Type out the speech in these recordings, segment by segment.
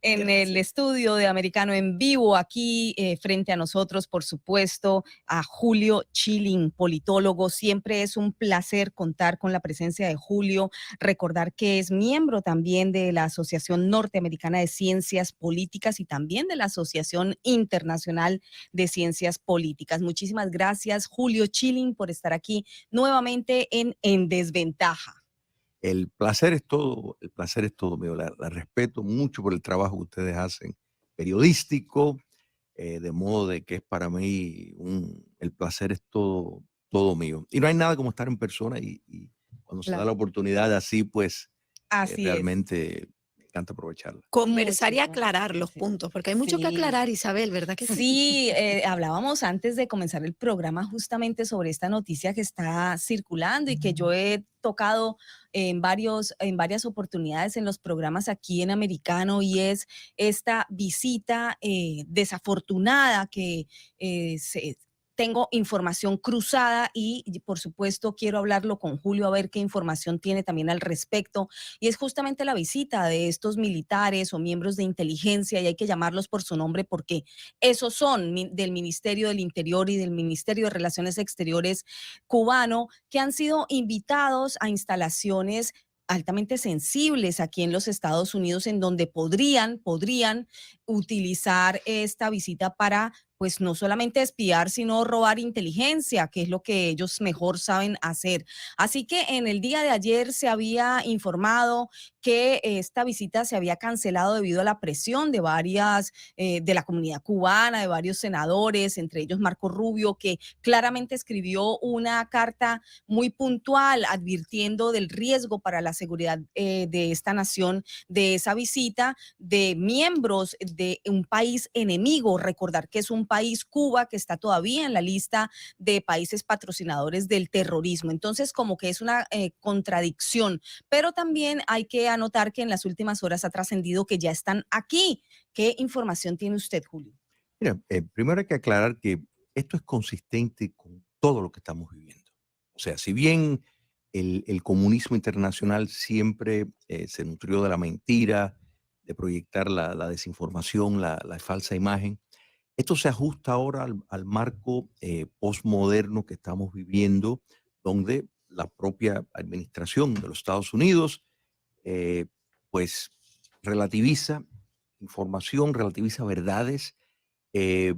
en el estudio de Americano en Vivo, aquí frente a nosotros, por supuesto, a Julio Chilling, politólogo. Siempre es un placer contar con la presencia de Julio, recordar que es miembro también de la Asociación Norteamericana de Ciencias Políticas y también de la Asociación Internacional de Ciencias Políticas. Muchísimas gracias, Julio Chilling, por estar aquí nuevamente en Desventaja. El placer es todo mío. La respeto mucho por el trabajo que ustedes hacen, periodístico, de modo de que es para mí el placer es todo mío. Y no hay nada como estar en persona y cuando se da la oportunidad así, pues Así es. realmente me encanta aprovecharla. Conversar y aclarar los puntos, porque hay mucho que aclarar, Isabel, ¿verdad que sí? Sí, hablábamos antes de comenzar el programa justamente sobre esta noticia que está circulando y que yo he tocado en varias oportunidades en los programas aquí en Americano, y es esta visita desafortunada que tengo información cruzada y por supuesto quiero hablarlo con Julio a ver qué información tiene también al respecto, y es justamente la visita de estos militares o miembros de inteligencia, y hay que llamarlos por su nombre porque esos son del Ministerio del Interior y del Ministerio de Relaciones Exteriores cubano, que han sido invitados a instalaciones altamente sensibles aquí en los Estados Unidos, en donde podrían utilizar esta visita para, pues, no solamente espiar, sino robar inteligencia, que es lo que ellos mejor saben hacer. Así que en el día de ayer se había informado que esta visita se había cancelado debido a la presión de de la comunidad cubana, de varios senadores, entre ellos Marco Rubio, que claramente escribió una carta muy puntual advirtiendo del riesgo para la seguridad de esta nación, de esa visita de miembros de un país enemigo. Recordar que es un país, Cuba, que está todavía en la lista de países patrocinadores del terrorismo. Entonces, como que es una contradicción, pero también hay que anotar que en las últimas horas ha trascendido que ya están aquí. ¿Qué información tiene usted, Julio? Mira, primero hay que aclarar que esto es consistente con todo lo que estamos viviendo. O sea, si bien el comunismo internacional siempre se nutrió de la mentira, de proyectar la desinformación, la falsa imagen, esto se ajusta ahora al marco postmoderno que estamos viviendo, donde la propia administración de los Estados Unidos, pues, relativiza información, relativiza verdades, eh,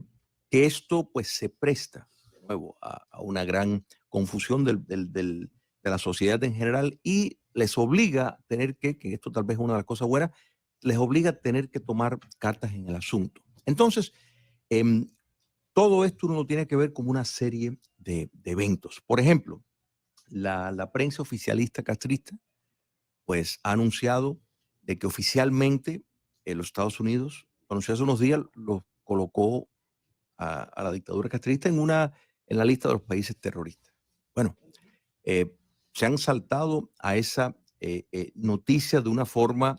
que esto pues se presta de nuevo a una gran confusión de la sociedad en general y les obliga a tener que esto tal vez es una de las cosas buenas, les obliga a tener que tomar cartas en el asunto. Entonces, em, todo esto uno tiene que ver como una serie de eventos. Por ejemplo, la prensa oficialista castrista pues ha anunciado de que oficialmente los Estados Unidos, anunció hace unos días, los colocó a la dictadura castrista en la lista de los países terroristas. Bueno, se han saltado a esa noticia de una forma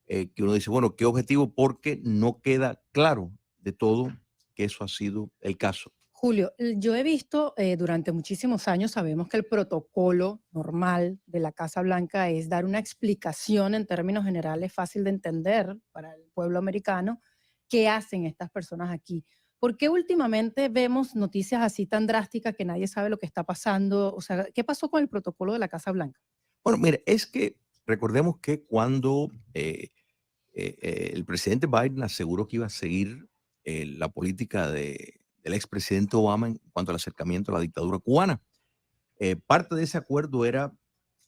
que uno dice, bueno, ¿qué objetivo? Porque no queda claro de todo que eso ha sido el caso. Julio, yo he visto durante muchísimos años, sabemos que el protocolo normal de la Casa Blanca es dar una explicación en términos generales fácil de entender para el pueblo americano, qué hacen estas personas aquí. ¿Por qué últimamente vemos noticias así tan drásticas que nadie sabe lo que está pasando? O sea, ¿qué pasó con el protocolo de la Casa Blanca? Bueno, mire, es que recordemos que cuando el presidente Biden aseguró que iba a seguir la política del expresidente Obama en cuanto al acercamiento a la dictadura cubana, parte de ese acuerdo era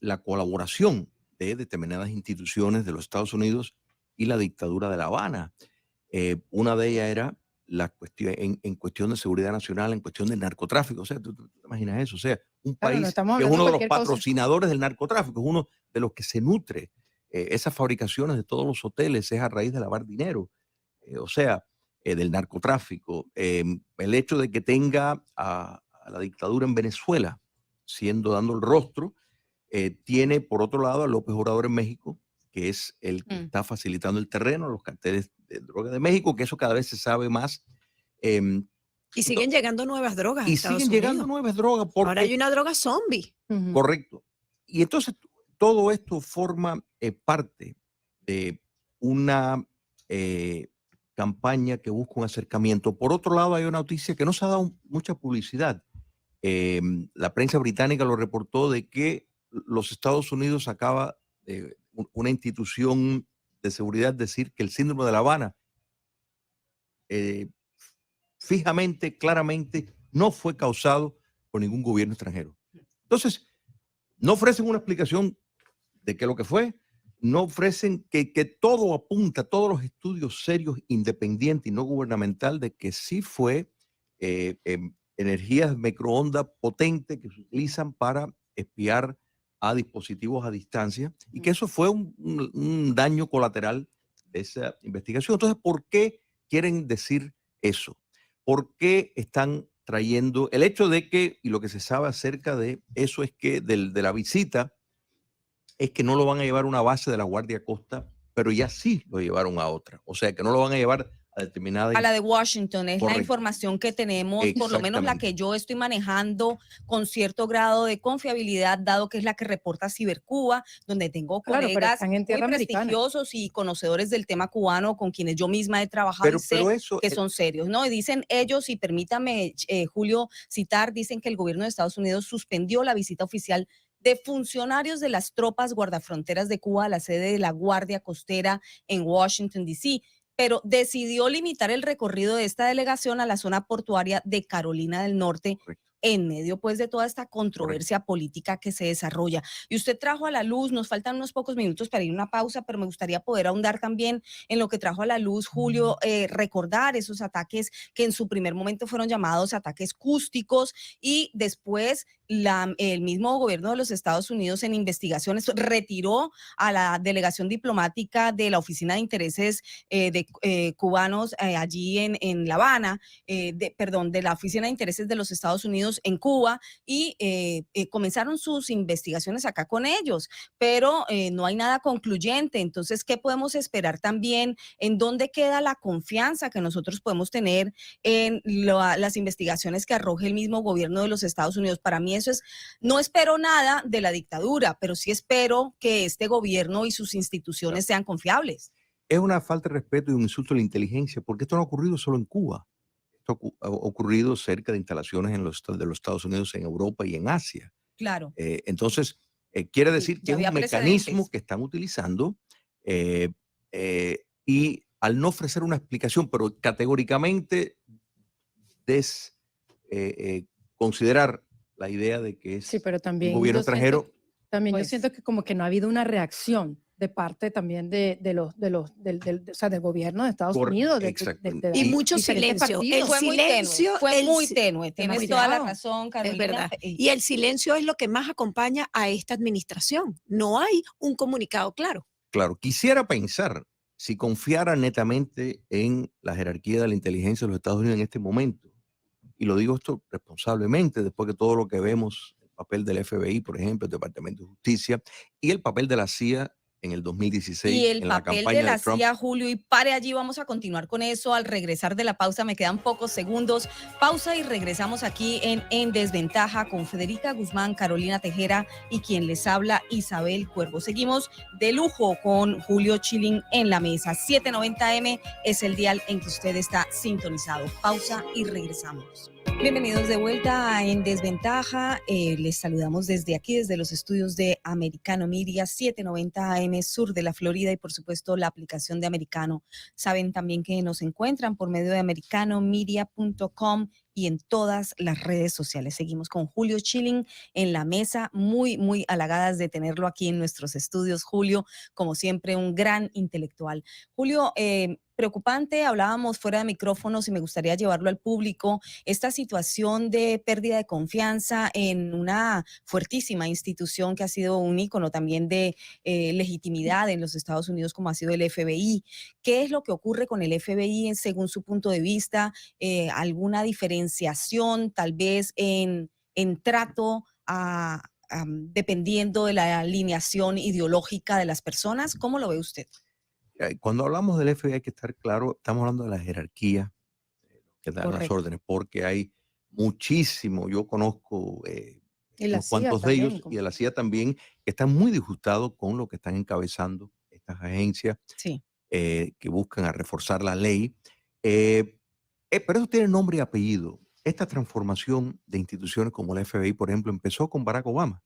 la colaboración de determinadas instituciones de los Estados Unidos y la dictadura de La Habana. Una de ellas era la cuestión, en cuestión de seguridad nacional, en cuestión del narcotráfico. O sea, ¿tú te imaginas eso? O sea, un Claro, no país estamos que es hablando uno de de los cualquier cosa. patrocinadores del narcotráfico, es uno de los que se nutre. Esas fabricaciones de todos los hoteles es a raíz de lavar dinero. O sea, del narcotráfico. El hecho de que tenga a la dictadura en Venezuela, dando el rostro, tiene por otro lado a López Obrador en México, que es el que está facilitando el terreno a los carteles de droga de México, que eso cada vez se sabe más. Y siguen llegando nuevas drogas a Y Estados siguen llegando Unidos. nuevas drogas. Porque, ahora hay una droga zombie. correcto. Y entonces todo esto forma parte de una campaña que busca un acercamiento. Por otro lado, hay una noticia que no se ha dado mucha publicidad. La prensa británica lo reportó de que los Estados Unidos acaba de una institución de seguridad decir que el síndrome de La Habana fijamente, claramente, no fue causado por ningún gobierno extranjero. Entonces, no ofrecen una explicación de qué es lo que fue, no ofrecen que todo apunta, todos los estudios serios, independientes y no gubernamental, de que sí fue energías microondas potentes que se utilizan para espiar a dispositivos a distancia y que eso fue un daño colateral de esa investigación. Entonces, ¿por qué quieren decir eso? ¿Por qué están trayendo el hecho de que, y lo que se sabe acerca de eso es que de la visita, es que no lo van a llevar a una base de la Guardia Costa, pero ya sí lo llevaron a otra. O sea, que no lo van a llevar a determinada... A la de Washington, es la Correcto. información que tenemos, por lo menos la que yo estoy manejando con cierto grado de confiabilidad, dado que es la que reporta Cibercuba, donde tengo colegas muy prestigiosos y conocedores del tema cubano con quienes yo misma he trabajado y sé que son serios, ¿no? Y dicen ellos, y permítame, Julio, citar, dicen que el gobierno de Estados Unidos suspendió la visita oficial de funcionarios de las tropas guardafronteras de Cuba a la sede de la Guardia Costera en Washington, D.C., pero decidió limitar el recorrido de esta delegación a la zona portuaria de Carolina del Norte, en medio pues de toda esta controversia política que se desarrolla. Y usted trajo a la luz, nos faltan unos pocos minutos para ir a una pausa, pero me gustaría poder ahondar también en lo que trajo a la luz, Julio, recordar esos ataques que en su primer momento fueron llamados ataques acústicos y después el mismo gobierno de los Estados Unidos en investigaciones retiró a la delegación diplomática de la Oficina de Intereses cubanos allí en La Habana, de la Oficina de Intereses de los Estados Unidos en Cuba y comenzaron sus investigaciones acá con ellos, pero no hay nada concluyente. Entonces, ¿qué podemos esperar también? ¿En dónde queda la confianza que nosotros podemos tener en las investigaciones que arroje el mismo gobierno de los Estados Unidos? Para mí eso es, no espero nada de la dictadura, pero sí espero que este gobierno y sus instituciones sean confiables. Es una falta de respeto y un insulto a la inteligencia, porque esto no ha ocurrido solo en Cuba. Esto ha ocurrido cerca de instalaciones de los Estados Unidos en Europa y en Asia. Claro. Entonces, quiere decir que es un mecanismo que están utilizando y al no ofrecer una explicación, pero categóricamente considerar la idea de que es pero también un gobierno extranjero. También yo siento que como que no ha habido una reacción de parte también del gobierno de Estados Unidos. Y mucho silencio. El silencio fue muy tenue. Tienes toda la razón, Carolina. Es verdad. Y el silencio es lo que más acompaña a esta administración. No hay un comunicado claro. Claro, quisiera pensar, si confiara netamente en la jerarquía de la inteligencia de los Estados Unidos en este momento, y lo digo esto responsablemente, después de todo lo que vemos, el papel del FBI, por ejemplo, el Departamento de Justicia, y el papel de la CIA en el 2016. Y el en la papel campaña de la Trump. CIA, Julio, y pare allí, vamos a continuar con eso al regresar de la pausa. Me quedan pocos segundos. Pausa y regresamos aquí en Desventaja con Federica Guzmán, Carolina Tejera y quien les habla, Isabel Cuervo. Seguimos de lujo con Julio Chilling en la mesa. 790M es el dial en que usted está sintonizado. Pausa y regresamos. Bienvenidos de vuelta a En Desventaja. Les saludamos desde aquí, desde los estudios de Americano Media, 790 AM sur de la Florida y por supuesto la aplicación de Americano. Saben también que nos encuentran por medio de americanomedia.com y en todas las redes sociales. Seguimos con Julio Chilling en la mesa, muy halagadas de tenerlo aquí en nuestros estudios. Julio, como siempre, un gran intelectual. Julio, preocupante, hablábamos fuera de micrófonos y me gustaría llevarlo al público, esta situación de pérdida de confianza en una fuertísima institución que ha sido un ícono también de legitimidad en los Estados Unidos como ha sido el FBI. ¿Qué es lo que ocurre con el FBI según su punto de vista? ¿Alguna diferenciación tal vez en trato dependiendo de la alineación ideológica de las personas? ¿Cómo lo ve usted? Cuando hablamos del FBI hay que estar claro, estamos hablando de la jerarquía que da las órdenes, porque hay muchísimo, yo conozco unos cuantos de ellos y a la CIA también, que están muy disgustados con lo que están encabezando estas agencias. Sí. que buscan a reforzar la ley. Pero eso tiene nombre y apellido. Esta transformación de instituciones como la FBI, por ejemplo, empezó con Barack Obama.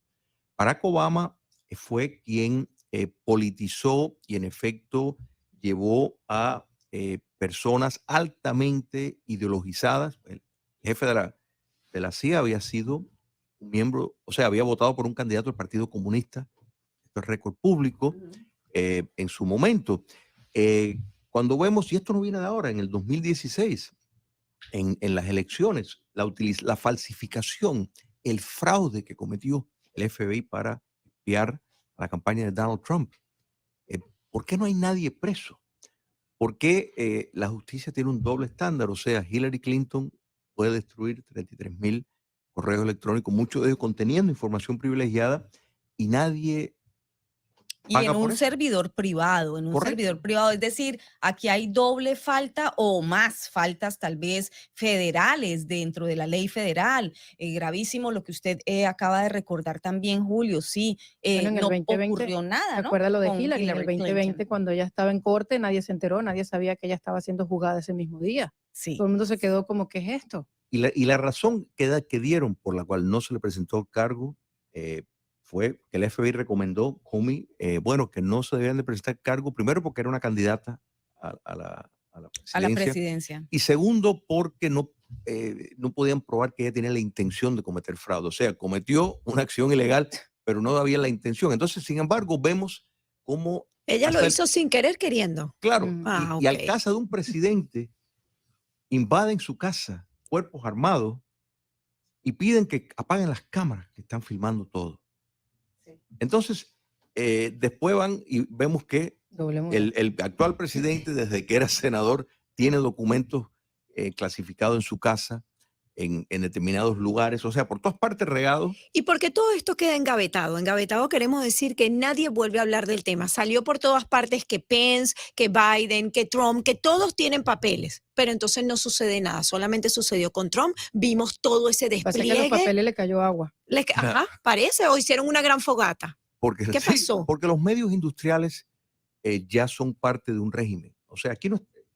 Barack Obama fue quien politizó y en efecto llevó a personas altamente ideologizadas. El jefe de la CIA había sido un miembro, o sea, había votado por un candidato del Partido Comunista. Esto es récord público en su momento. Cuando vemos, y esto no viene de ahora, en el 2016, en las elecciones, la falsificación, el fraude que cometió el FBI para espiar a la campaña de Donald Trump. ¿Por qué no hay nadie preso? ¿Por qué la justicia tiene un doble estándar? O sea, Hillary Clinton puede destruir 33,000 correos electrónicos, muchos de ellos conteniendo información privilegiada, y nadie Y paga en por un eso. servidor privado, es decir, aquí hay doble falta o más faltas tal vez federales dentro de la ley federal. Gravísimo lo que usted acaba de recordar también, Julio. Sí, Bueno, en el no 2020, ocurrió nada, ¿se ¿no? acuerda lo de Con Hillary? En el Hillary 2020, Clinton. cuando ella estaba en corte, nadie se enteró, nadie sabía que ella estaba siendo juzgada ese mismo día. Sí. Todo el mundo se quedó como, ¿qué es esto? Y la razón que dieron por la cual no se le presentó cargo fue que el FBI recomendó, Comey, bueno, que no se debían de presentar cargo, primero porque era una candidata a la A la presidencia, presidencia. y segundo porque no podían probar que ella tenía la intención de cometer fraude. O sea, cometió una acción ilegal, pero no había la intención. Entonces, sin embargo, vemos cómo... Ella lo hasta hizo sin querer queriendo. claro, Ah, y al ok. casa de un presidente invaden su casa cuerpos armados y piden que apaguen las cámaras que están filmando todo. Entonces, después van y vemos que Doble moral. el actual presidente, desde que era senador, tiene documentos clasificados en su casa, en determinados lugares, o sea, por todas partes regados. Y porque todo esto queda engavetado. Engavetado queremos decir que nadie vuelve a hablar del tema. Salió por todas partes que Pence, que Biden, que Trump, que todos tienen papeles. Pero entonces no sucede nada. Solamente sucedió con Trump. Vimos todo ese Pasa que a los despliegue. papeles le cayó agua. Ajá, parece. O hicieron una gran fogata. Porque, ¿Qué sí, pasó? porque los medios industriales ya son parte de un régimen. O sea, aquí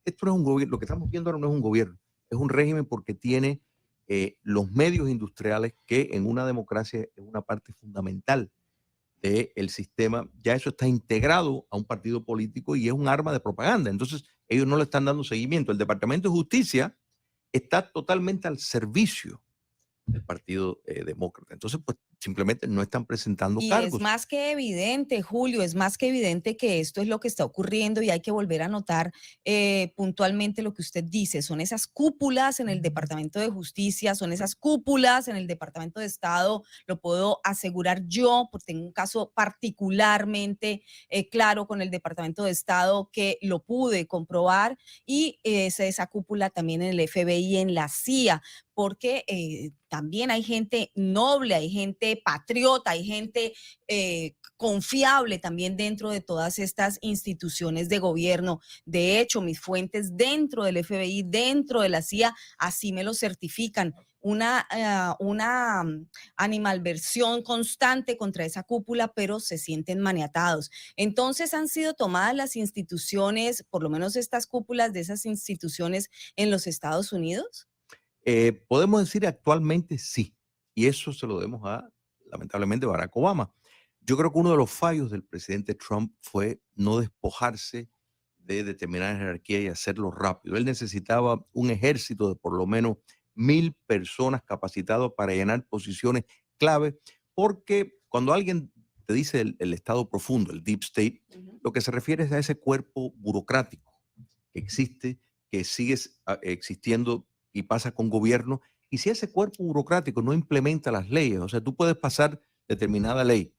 esto no es un gobierno, lo que estamos viendo ahora no es un gobierno, es un régimen porque tiene los medios industriales, que en una democracia es una parte fundamental del sistema. Ya eso está integrado a un partido político y es un arma de propaganda. Entonces, ellos no le están dando seguimiento. El Departamento de Justicia está totalmente al servicio del Partido Demócrata. Entonces, pues simplemente no están presentando Y cargos. es más que evidente, Julio, es más que evidente que esto es lo que está ocurriendo y hay que volver a notar puntualmente lo que usted dice. Son esas cúpulas en el Departamento de Justicia, son esas cúpulas en el Departamento de Estado, lo puedo asegurar yo, porque tengo un caso particularmente claro con el Departamento de Estado que lo pude comprobar, y esa cúpula también en el FBI y en la CIA, porque también hay gente noble, hay gente patriota, hay gente confiable también dentro de todas estas instituciones de gobierno. De hecho, mis fuentes dentro del FBI, dentro de la CIA, así me lo certifican. Una animalversión constante contra esa cúpula, pero se sienten maniatados. Entonces, ¿han sido tomadas las instituciones, por lo menos estas cúpulas de esas instituciones en los Estados Unidos? Podemos decir actualmente sí, y eso se lo debemos a, lamentablemente, Barack Obama. Yo creo que uno de los fallos del presidente Trump fue no despojarse de determinada jerarquía y hacerlo rápido. Él necesitaba un ejército de por lo menos 1,000 personas capacitadas para llenar posiciones clave, porque cuando alguien te dice el Estado profundo, el Deep State, lo que se refiere es a ese cuerpo burocrático que existe, que sigue existiendo y pasa con gobierno. Y si ese cuerpo burocrático no implementa las leyes, o sea, tú puedes pasar determinada ley,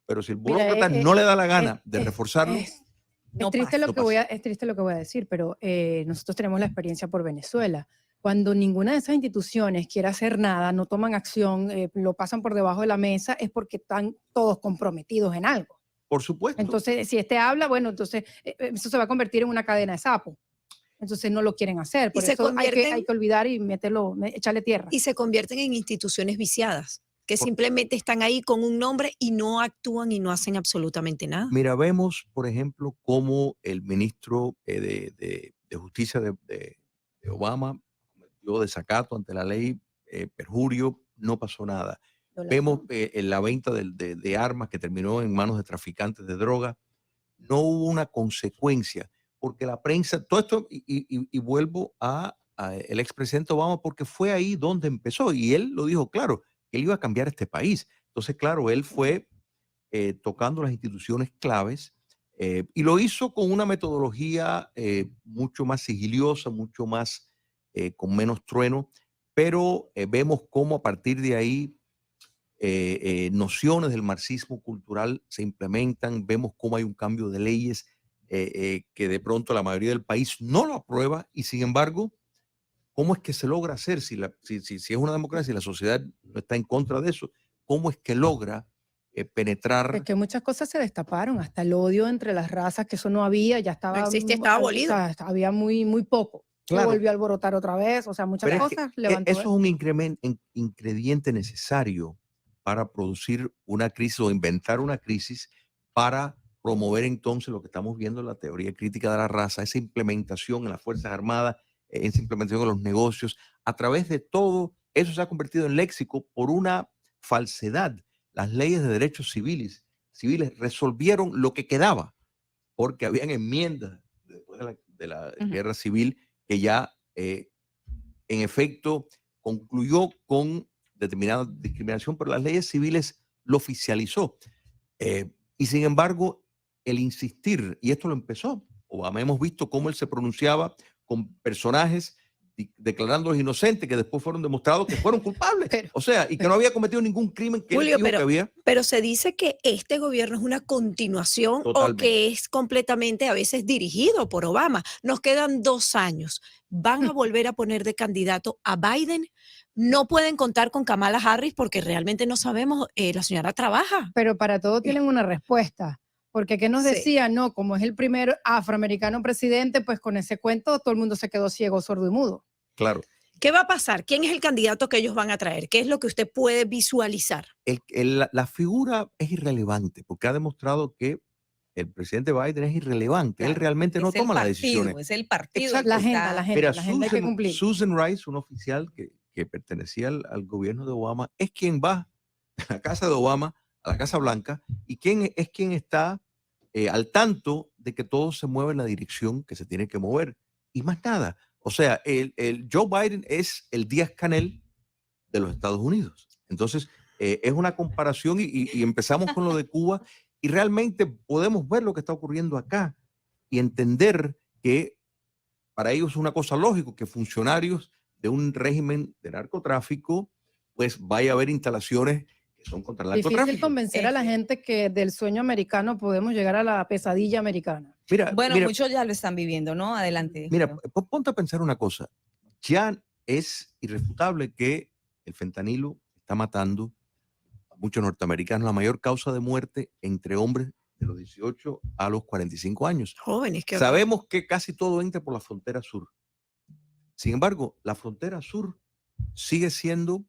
pero si el Mira, burócrata no le da la gana de reforzarlo, Es No triste pasa. lo no que pasa. es triste lo que voy a decir, pero nosotros tenemos la experiencia por Venezuela. Cuando ninguna de esas instituciones quiere hacer nada, no toman acción, lo pasan por debajo de la mesa, es porque están todos comprometidos en algo. Por supuesto. Entonces, si este habla, bueno, entonces eso se va a convertir en una cadena de sapos. Entonces no lo quieren hacer. Por Y se eso hay convierten- que olvidar y echarle tierra. Y se convierten en instituciones viciadas. que simplemente están ahí con un nombre y no actúan y no hacen absolutamente nada. Mira, vemos, por ejemplo, cómo el ministro de Justicia de Obama cometió desacato ante la ley, perjurio, no pasó nada. Vemos en la venta de armas que terminó en manos de traficantes de droga, no hubo una consecuencia, porque la prensa, todo esto, y vuelvo a el expresidente Obama, porque fue ahí donde empezó, y él lo dijo claro, que él iba a cambiar este país. Entonces, claro, él fue tocando las instituciones claves y lo hizo con una metodología mucho más sigiliosa, mucho más con menos trueno, pero vemos cómo a partir de ahí nociones del marxismo cultural se implementan, vemos cómo hay un cambio de leyes que de pronto la mayoría del país no lo aprueba y sin embargo, ¿cómo es que se logra hacer si es una democracia y la sociedad no está en contra de eso? ¿Cómo es que logra penetrar? Es que muchas cosas se destaparon, hasta el odio entre las razas, que eso no había, ya No estaba, existe, estaba o abolido. sea, había muy poco. Se Claro. volvió a alborotar otra vez, o sea, muchas Pero es que, cosas levantó. eso es un ingrediente necesario para producir una crisis o inventar una crisis para promover entonces lo que estamos viendo en la teoría crítica de la raza, esa implementación en las Fuerzas Armadas, esa implementación en los negocios. A través de todo eso se ha convertido en léxico por una falsedad. Las leyes de derechos civiles resolvieron lo que quedaba, porque habían enmiendas después de la guerra civil que ya en efecto concluyó con determinada discriminación, pero las leyes civiles lo oficializó. Y sin embargo, el insistir, y esto lo empezó, Obama, hemos visto cómo él se pronunciaba con personajes declarándolos inocentes que después fueron demostrados que fueron culpables. O sea, y que no había cometido ningún crimen que Julio, él dijo que había. pero se dice que este gobierno es una continuación Totalmente. o que es completamente a veces dirigido por Obama. Nos quedan 2 años. ¿Van a volver a poner de candidato a Biden? No pueden contar con Kamala Harris porque realmente no sabemos, la señora trabaja. Pero para todo tienen una respuesta. Porque ¿qué nos Sí. decía? No, como es el primer afroamericano presidente, pues con ese cuento todo el mundo se quedó ciego, sordo y mudo. Claro. ¿Qué va a pasar? ¿Quién es el candidato que ellos van a traer? ¿Qué es lo que usted puede visualizar? La figura es irrelevante porque ha demostrado que el presidente Biden es irrelevante. Él Claro, realmente no es el toma las partido, decisiones. Es el partido. Exacto. La que agenda, está- la agenda, Mira, la agenda hay que cumplir. Susan Rice, un oficial que pertenecía al gobierno de Obama, es quien va a la casa de Obama, a la Casa Blanca, y es quien está al tanto de que todo se mueve en la dirección que se tiene que mover. Y más nada. O sea, el Joe Biden es el Díaz-Canel de los Estados Unidos. Entonces, es una comparación y empezamos con lo de Cuba y realmente podemos ver lo que está ocurriendo acá y entender que para ellos es una cosa lógica que funcionarios de un régimen de narcotráfico, pues vaya a haber instalaciones que son contra el Difícil narcotráfico. convencer a la gente que del sueño americano podemos llegar a la pesadilla americana. Bueno, mira, muchos ya lo están viviendo, ¿no? Adelante. Mira, ponte a pensar una cosa. Ya es irrefutable que el fentanilo está matando a muchos norteamericanos, la mayor causa de muerte entre hombres de los 18 a los 45 años. Jóvenes que Sabemos que casi todo entra por la frontera sur. Sin embargo, la frontera sur sigue siendo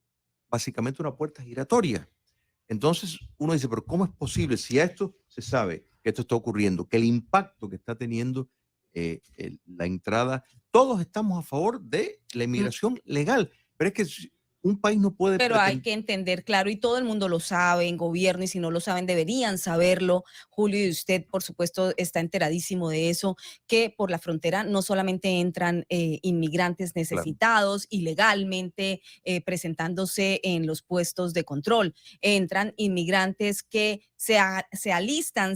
básicamente una puerta giratoria. Entonces uno dice, pero ¿cómo es posible si a esto se sabe que esto está ocurriendo, que el impacto que está teniendo la entrada, todos estamos a favor de la inmigración legal, pero es que un país no puede... Pero hay que entender, claro, y todo el mundo lo sabe en gobierno, y si no lo saben, deberían saberlo. Julio, y usted, por supuesto, está enteradísimo de eso, que por la frontera no solamente entran inmigrantes necesitados, ilegalmente presentándose en los puestos de control, entran inmigrantes que se alistan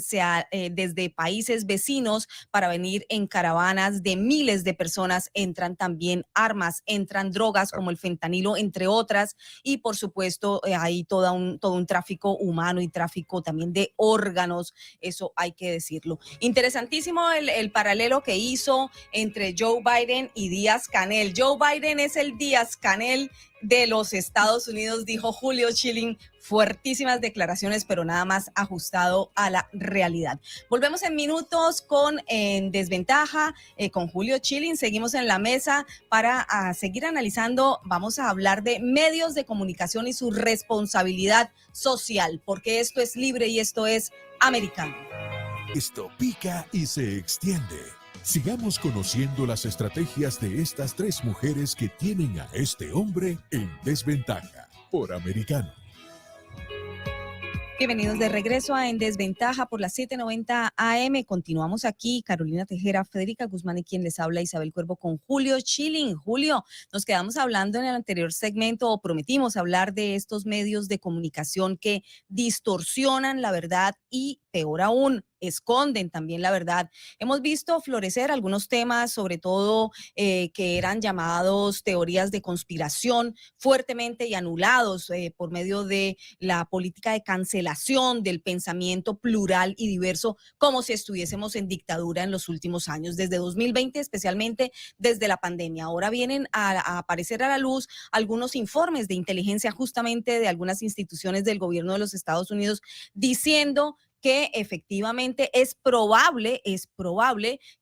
desde países vecinos para venir en caravanas de miles de personas, entran también armas, entran drogas como el fentanilo, entre otras, y por supuesto hay todo un tráfico humano y tráfico también de órganos, eso hay que decirlo. Interesantísimo el paralelo que hizo entre Joe Biden y Díaz-Canel. Joe Biden es el Díaz-Canel de los Estados Unidos, dijo Julio Schilling fuertísimas declaraciones, pero nada más ajustado a la realidad. Volvemos en minutos con En Desventaja, con Julio Schilling. Seguimos en la mesa para seguir analizando. Vamos a hablar de medios de comunicación y su responsabilidad social, porque esto es libre y esto es americano. Esto pica y se extiende. Sigamos conociendo las estrategias de estas tres mujeres que tienen a este hombre en desventaja por Americano. Bienvenidos de regreso a En Desventaja por las 7:90 AM. Continuamos aquí, Carolina Tejera, Federica Guzmán y quien les habla, Isabel Cuervo, con Julio Schilling. Julio, nos quedamos hablando en el anterior segmento, o prometimos hablar de estos medios de comunicación que distorsionan la verdad y, peor aún, esconden también la verdad. Hemos visto florecer algunos temas, sobre todo que eran llamados teorías de conspiración, fuertemente y anulados por medio de la política de cancelación del pensamiento plural y diverso, como si estuviésemos en dictadura en los últimos años, desde 2020, especialmente desde la pandemia. Ahora vienen a aparecer a la luz algunos informes de inteligencia justamente de algunas instituciones del gobierno de los Estados Unidos diciendo que efectivamente es probable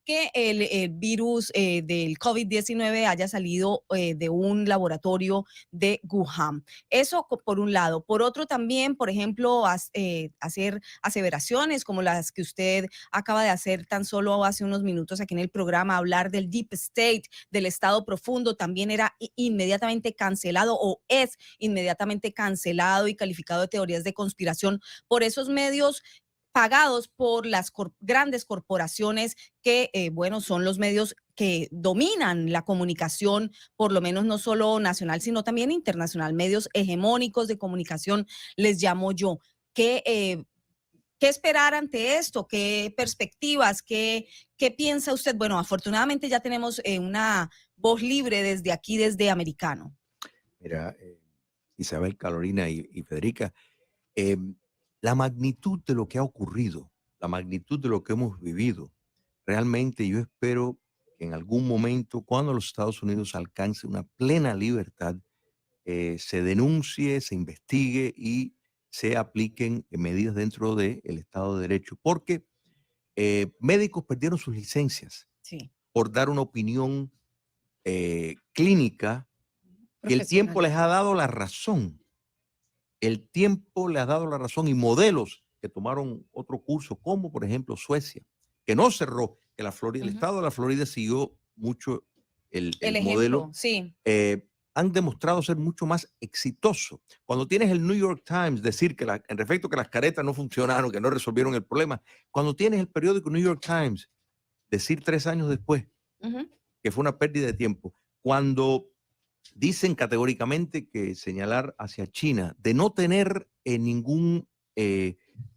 que el virus del COVID-19 haya salido de un laboratorio de Wuhan. Eso por un lado. Por otro también, por ejemplo, hacer aseveraciones como las que usted acaba de hacer tan solo hace unos minutos aquí en el programa, hablar del Deep State, del Estado profundo, también era inmediatamente cancelado o es inmediatamente cancelado y calificado de teorías de conspiración por esos medios pagados por las grandes corporaciones que, bueno, son los medios que dominan la comunicación, por lo menos no solo nacional, sino también internacional, medios hegemónicos de comunicación, les llamo yo. ¿Qué esperar ante esto? ¿Qué perspectivas? ¿Qué piensa usted? Bueno, afortunadamente ya tenemos una voz libre desde aquí, desde Americano. Mira, Isabel, Carolina y Federica, la magnitud de lo que ha ocurrido, la magnitud de lo que hemos vivido, realmente yo espero que en algún momento, cuando los Estados Unidos alcance una plena libertad, se denuncie, se investigue y se apliquen medidas dentro del Estado de Derecho, porque médicos perdieron sus licencias Sí. por dar una opinión clínica que el tiempo les ha dado la razón. El tiempo le ha dado la razón y modelos que tomaron otro curso, como por ejemplo Suecia, que no cerró, que la Florida, el estado de la Florida siguió mucho el modelo. Sí. Han demostrado ser mucho más exitosos. Cuando tienes el New York Times decir que en efecto que las caretas no funcionaron, que no resolvieron el problema, cuando tienes el periódico New York Times decir 3 años después que fue una pérdida de tiempo, cuando dicen categóricamente que señalar hacia China de no tener ningún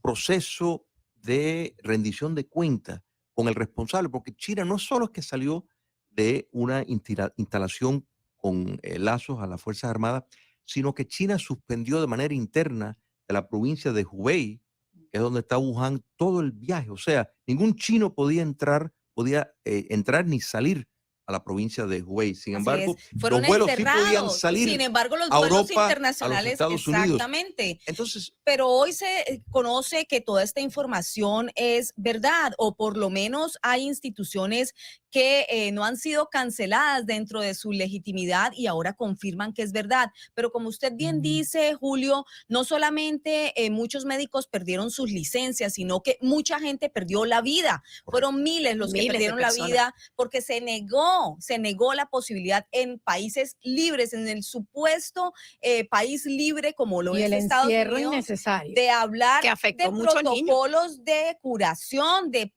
proceso de rendición de cuentas con el responsable, porque China no solo es que salió de una instalación con lazos a las Fuerzas Armadas, sino que China suspendió de manera interna de la provincia de Hubei, que es donde está Wuhan, todo el viaje. O sea, ningún chino podía entrar ni salir a la provincia de Hubei. Sin embargo, fueron los vuelos encerrados. Sí podían salir. Sin embargo, los a vuelos Europa, internacionales, a los Estados Unidos. exactamente. Entonces, pero hoy se conoce que toda esta información es verdad, o por lo menos hay instituciones que no han sido canceladas dentro de su legitimidad y ahora confirman que es verdad. Pero como usted bien dice, Julio, no solamente muchos médicos perdieron sus licencias, sino que mucha gente perdió la vida. Correcto. Fueron miles los que perdieron la vida porque se negó la posibilidad en países libres, en el supuesto país libre como lo es Estados Unidos, de hablar que afectó de mucho protocolos de curación, de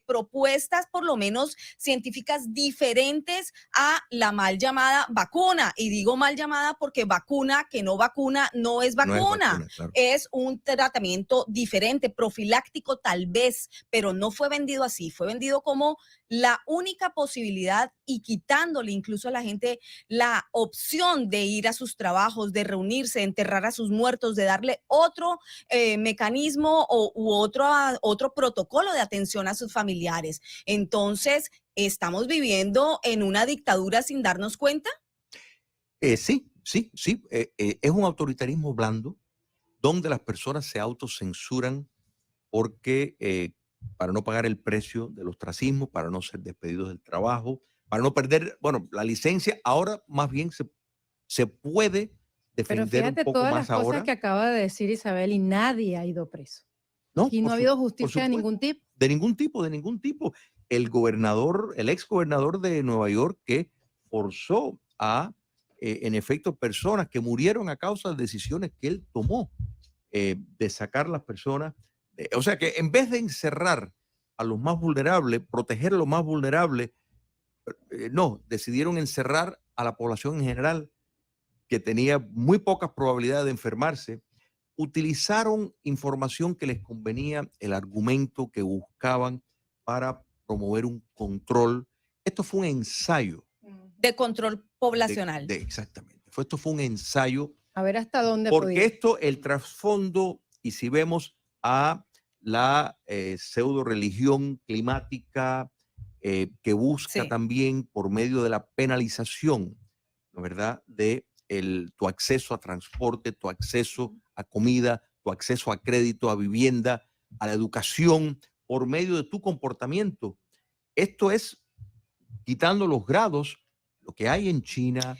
propuestas por lo menos científicas diferentes a la mal llamada vacuna. Y digo mal llamada porque vacuna que no vacuna no es vacuna, claro. Es un tratamiento diferente, profiláctico tal vez, pero no fue vendido así, fue vendido como la única posibilidad y quitándole incluso a la gente la opción de ir a sus trabajos, de reunirse, de enterrar a sus muertos, de darle otro mecanismo u otro protocolo de atención a sus familiares. Entonces, ¿estamos viviendo en una dictadura sin darnos cuenta? Sí. Es un autoritarismo blando donde las personas se autocensuran porque para no pagar el precio del ostracismo, para no ser despedidos del trabajo, para no perder, bueno, la licencia. Ahora más bien se puede Pero defender un fíjate poco todas las más cosas ahora. que acaba de decir Isabel y nadie ha ido preso. No, Aquí no ha habido justicia de ningún tipo. de ningún tipo, de ningún tipo. El gobernador, el ex gobernador de Nueva York, que forzó a, en efecto, personas que murieron a causa de decisiones que él tomó, de sacar a las personas. O sea que en vez de encerrar a los más vulnerables, proteger a los más vulnerables, no, decidieron encerrar a la población en general, que tenía muy pocas probabilidades de enfermarse. Utilizaron información que les convenía, el argumento que buscaban para promover un control. Esto fue un ensayo. De control poblacional. Exactamente. Esto fue un ensayo. A ver hasta dónde Porque podía. esto, el trasfondo, y si vemos a la pseudo religión climática que busca también por medio de la penalización, ¿no, verdad?, de tu acceso a transporte, tu acceso a comida, tu acceso a crédito, a vivienda, a la educación, por medio de tu comportamiento. Esto es quitando los grados, lo que hay en China,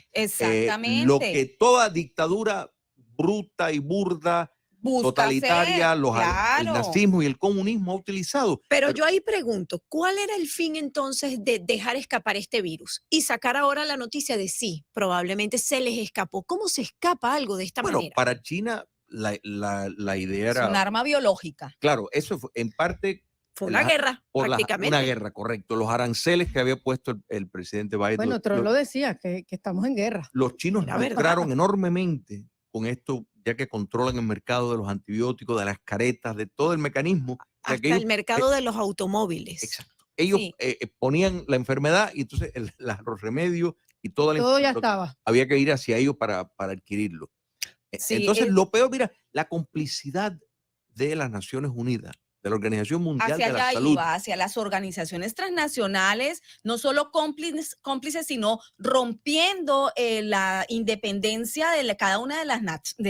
lo que toda dictadura bruta y burda, busca totalitaria, hacer, el claro. nazismo y el comunismo ha utilizado. Pero yo ahí pregunto, ¿cuál era el fin entonces de dejar escapar este virus y sacar ahora la noticia de sí, probablemente se les escapó? ¿Cómo se escapa algo de esta manera? Para China la idea era... Es un arma biológica. Claro, eso fue, en parte... Fue una guerra, prácticamente. Una guerra, correcto. Los aranceles que había puesto el presidente Biden. Bueno, Trump lo decía, que estamos en guerra. Los chinos lucraron enormemente con esto, ya que controlan el mercado de los antibióticos, de las caretas, de todo el mecanismo. Hasta el mercado de los automóviles. Exacto. Ellos ponían la enfermedad y entonces los remedios y todo ya estaba. Había que ir hacia ellos para adquirirlo. Entonces, lo peor, mira, la complicidad de las Naciones Unidas, de la Organización Mundial de la Salud. Hacia las organizaciones transnacionales, no solo cómplices, sino rompiendo la independencia de cada una de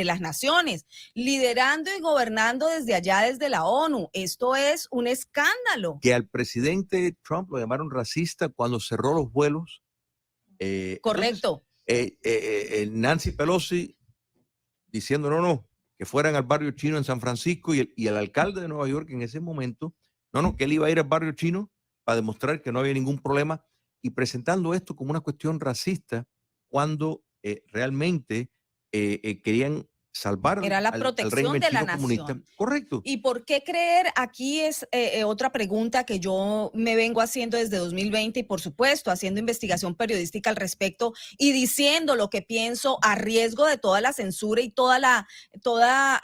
las naciones, liderando y gobernando desde allá, desde la ONU. Esto es un escándalo. Que al presidente Trump lo llamaron racista cuando cerró los vuelos. Correcto. Entonces, Nancy Pelosi diciendo no, que fueran al barrio chino en San Francisco, y el alcalde de Nueva York en ese momento, que él iba a ir al barrio chino para demostrar que no había ningún problema, y presentando esto como una cuestión racista cuando realmente querían salvar era la protección de la nación comunista. Correcto. ¿Y por qué creer? Aquí es otra pregunta que yo me vengo haciendo desde 2020 y por supuesto haciendo investigación periodística al respecto y diciendo lo que pienso a riesgo de toda la censura y toda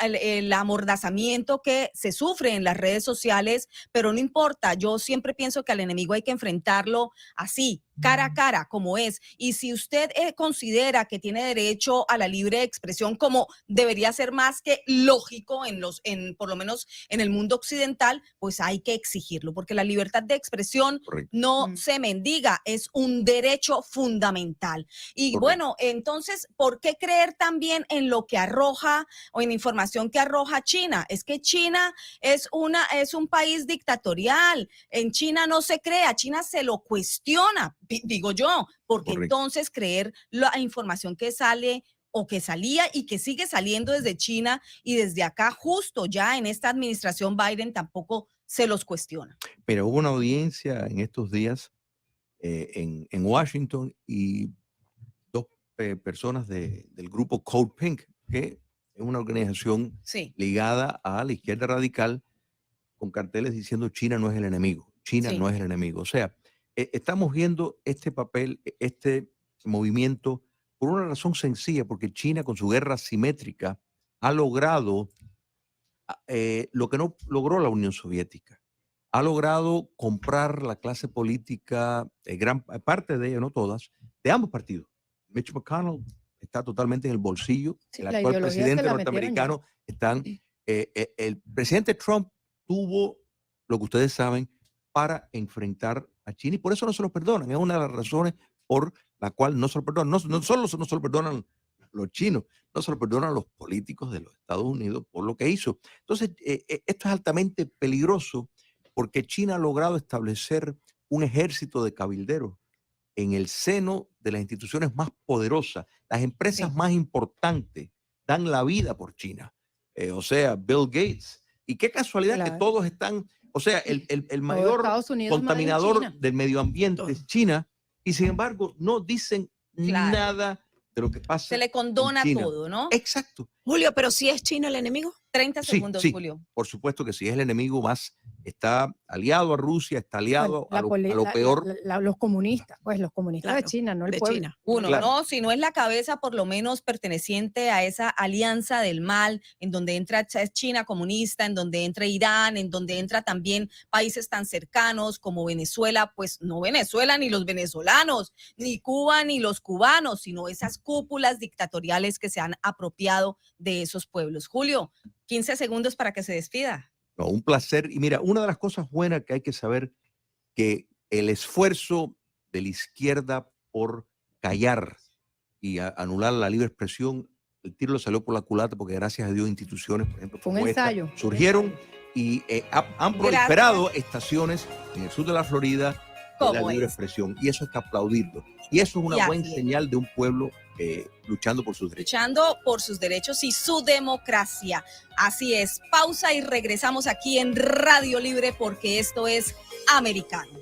el amordazamiento que se sufre en las redes sociales, pero no importa, yo siempre pienso que al enemigo hay que enfrentarlo así, cara a cara, como es. Y si usted considera que tiene derecho a la libre expresión, como debería ser más que lógico por lo menos en el mundo occidental, pues hay que exigirlo, porque la libertad de expresión no se mendiga, es un derecho fundamental. Y bueno, entonces, ¿por qué creer también en lo que arroja o en información que arroja China? Es que China es un país dictatorial. En China no se crea, China se lo cuestiona, digo yo, porque entonces creer la información que sale o que salía y que sigue saliendo desde China y desde acá, justo ya en esta administración Biden, tampoco se los cuestiona. Pero hubo una audiencia en estos días en Washington y dos personas del grupo Code Pink, que es una organización ligada a la izquierda radical, con carteles diciendo China no es el enemigo, China no es el enemigo. O sea, estamos viendo este papel, este movimiento, por una razón sencilla, porque China con su guerra asimétrica ha logrado lo que no logró la Unión Soviética. Ha logrado comprar la clase política, gran parte de ella, no todas, de ambos partidos. Mitch McConnell está totalmente en el bolsillo. El actual presidente norteamericano están. El presidente Trump tuvo lo que ustedes saben para enfrentar a China y por eso no se lo perdonan. Es una de las razones por la cual no se lo perdonan. No solo no se lo perdonan los chinos, no se lo perdonan los políticos de los Estados Unidos por lo que hizo. Entonces, esto es altamente peligroso porque China ha logrado establecer un ejército de cabilderos en el seno de las instituciones más poderosas. Las empresas Sí. más importantes dan la vida por China. O sea, Bill Gates. Y qué casualidad que Claro. todos están, o sea, el Todo mayor Estados Unidos made in contaminador China. del medio ambiente Todo. es China, y sin embargo no dicen Claro. nada de lo que pasa Se le en condona China. todo, ¿no? Exacto. Julio, pero si es China el enemigo. 30 Sí, segundos, sí. Julio. Por supuesto que sí, es el enemigo más, está aliado a Rusia, está aliado a lo la- peor. los comunistas, pues los comunistas Claro, de China, no el de pueblo. China. Uno, Claro. no, si no es la cabeza, por lo menos perteneciente a esa alianza del mal, en donde entra China comunista, en donde entra Irán, en donde entra también países tan cercanos como Venezuela, pues no Venezuela ni los venezolanos, ni Cuba ni los cubanos, sino esas cúpulas dictatoriales que se han apropiado de esos pueblos. Julio, 15 segundos para que se despida. No, un placer. Y mira, una de las cosas buenas que hay que saber que el esfuerzo de la izquierda por callar y anular la libre expresión, el tiro le salió por la culata porque gracias a Dios instituciones, por ejemplo, Fue un como esta, ensayo. surgieron y han proliferado estaciones en el sur de la Florida de la ¿Cómo libre es? expresión. Y eso hay que aplaudirlo. Y eso es Y una así buena es. señal de un pueblo luchando por sus derechos. Luchando por sus derechos y su democracia. Así es. Pausa y regresamos aquí en Radio Libre porque esto es Americano.